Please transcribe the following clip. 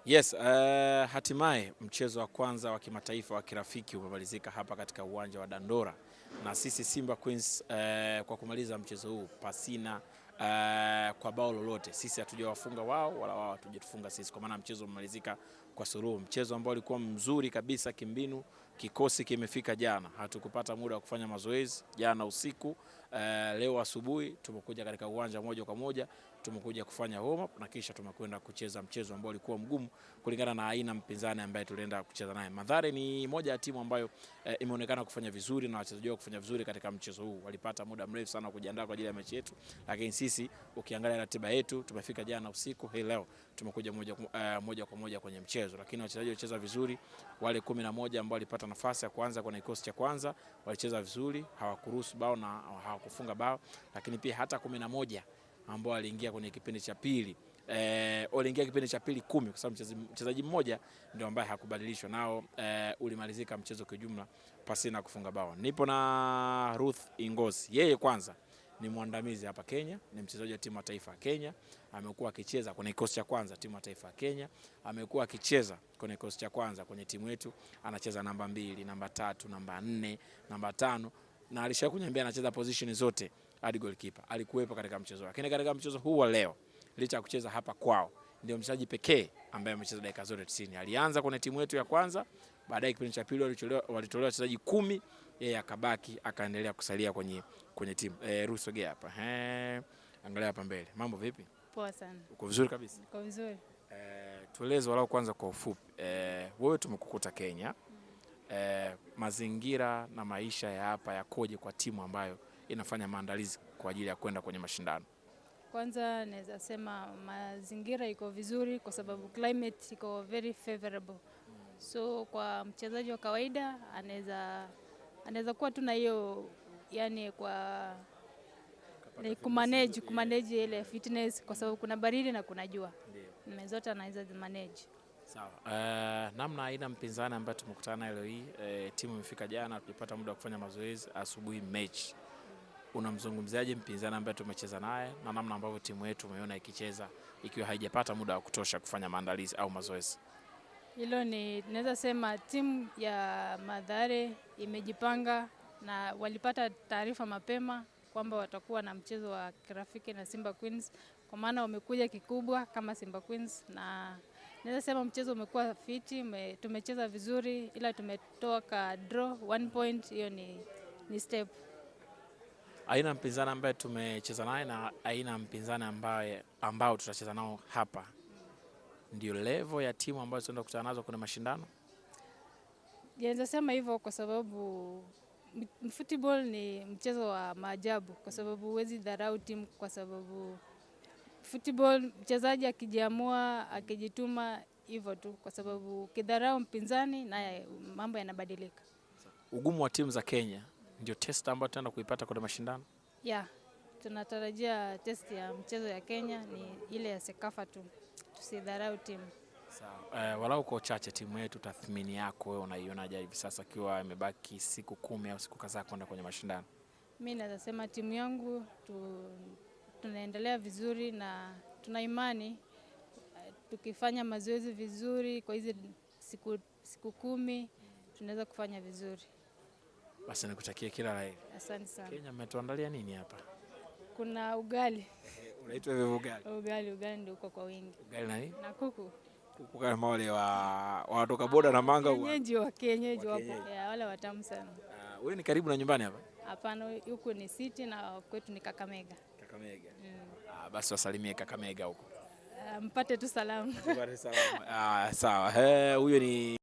Yes, hatimaye mchezo wa kwanza wa kimataifa wa kirafiki umemalizika hapa katika uwanja wa Dandora, na sisi Simba Queens kwa kumaliza mchezo huu pasina kwa bao lolote. Sisi hatujawafunga wao wala wao hatujatufunga sisi, kwa maana mchezo umemalizika kwa suluhu. Mchezo ambao ulikuwa mzuri kabisa kimbinu. Kikosi kimefika jana, hatukupata muda wa kufanya mazoezi jana usiku. Leo asubuhi tumekuja katika uwanja moja kwa moja, tumekuja kufanya warm up na kisha tumekwenda kucheza mchezo ambao ulikuwa mgumu kulingana na aina mpinzani ambaye tulienda kucheza naye. Mathare ni moja ya timu ambayo imeonekana kufanya vizuri na wachezaji wao kufanya vizuri katika mchezo huu. Walipata muda mrefu sana kujiandaa kwa ajili ya mechi yetu, lakini sisi ukiangalia ratiba yetu tumefika jana usiku, hii leo tumekuja moja kwa moja kwenye mchezo, lakini wachezaji walicheza vizuri. Wale 11 ambao walipata nafasi ya kwanza kwenye kikosi cha kwanza walicheza vizuri, hawakuruhusu bao na hawakufunga bao, lakini pia hata 11 ambao aliingia kwenye kipindi cha pili waliingia kipindi cha pili 10, kwa sababu mchezaji mmoja ndio ambaye hakubadilishwa, nao ulimalizika mchezo kwa jumla pasina kufunga bao. Nipo na Ruth Ingosi, yeye kwanza ni mwandamizi hapa Kenya, ni mchezaji wa timu ya taifa ya Kenya, amekuwa akicheza kwenye kikosi cha kwanza timu ya taifa ya Kenya, amekuwa akicheza kwenye kikosi cha kwanza kwenye timu yetu, anacheza namba 2, namba 3, namba 4, namba 5, na alishakunyambia anacheza position zote hadi goalkeeper. Alikuwepo katika mchezo, lakini katika mchezo huu wa leo licha ya kucheza hapa kwao ndio mchezaji pekee ambaye amecheza dakika zote 90. Alianza kwenye timu yetu ya kwanza, baadaye kipindi cha pili walitolewa wachezaji 10, yeye akabaki akaendelea kusalia kwenye timu. Ruth, sogea hapa. Angalia hapa mbele. Mambo vipi? Poa sana. Uko vizuri kabisa? Uko vizuri. Tueleze walau kwanza kwa ufupi. Wewe tumekukuta Kenya. Mazingira na maisha ya hapa yakoje kwa timu ambayo inafanya maandalizi kwa ajili ya kwenda kwenye mashindano? Kwanza naweza sema mazingira iko vizuri kwa sababu climate iko very favorable. So kwa mchezaji wa kawaida anaweza kuwa tu na hiyo, yani kwa kumanage ile fitness, kwa sababu kuna baridi na kuna jua. Ndio. Zote anaweza manage. Sawa. Namna aina mpinzani ambaye tumekutana naye leo hii, timu imefika jana, tulipata muda wa kufanya mazoezi asubuhi mechi. Unamzungumziaje mpinzani ambaye tumecheza naye na namna ambavyo timu yetu umeona ikicheza ikiwa haijapata muda wa kutosha kufanya maandalizi au mazoezi? Hilo ni naweza sema timu ya Mathare imejipanga na walipata taarifa mapema kwamba watakuwa na mchezo wa kirafiki na Simba Queens, kwa maana wamekuja kikubwa kama Simba Queens, na naweza sema mchezo umekuwa fiti, tumecheza vizuri, ila tumetoa ka draw 1 point. Hiyo ni step. Aina mpinzani ambaye tumecheza naye na aina mpinzani ambao tutacheza nao hapa ndio level ya timu ambazo tunaenda kukutana nazo kwenye mashindano? Naweza sema hivyo kwa sababu football ni mchezo wa maajabu, kwa sababu huwezi dharau timu, kwa sababu football mchezaji akijiamua akijituma hivyo tu, kwa sababu ukidharau mpinzani naye mambo yanabadilika. Ugumu wa timu za Kenya ndio test ambayo tutaenda kuipata kwenye mashindano? Yeah, tunatarajia test ya mchezo ya Kenya ni ile ya Sekafa tu, tusidharau timu. Sawa. Walau kwa uchache timu yetu, tathmini yako wewe unaionaje hivi sasa ikiwa imebaki siku 10 au siku kadhaa kwenda kwenye mashindano? Mimi naweza sema timu yangu tunaendelea vizuri na tuna imani tukifanya mazoezi vizuri kwa hizi siku 10 tunaweza kufanya vizuri. Basi nikutakie kila la heri. Asante sana. Kenya mmetuandalia nini hapa? Kuna ugali. Unaitwa hivyo ugali? Ugali ndio uko kwa wingi. Ugali na nini? Na kuku. Kuku kama wale watoka boda na manga huko. Kienyeji wapo. Wale watamu sana. Wewe ni karibu na nyumbani hapa? Hapana, huko ni City na kwetu ni Kakamega. Kakamega. Basi wasalimie Kakamega huko. Mpate tu salamu. Mpate salamu. Sawa. Huyo ni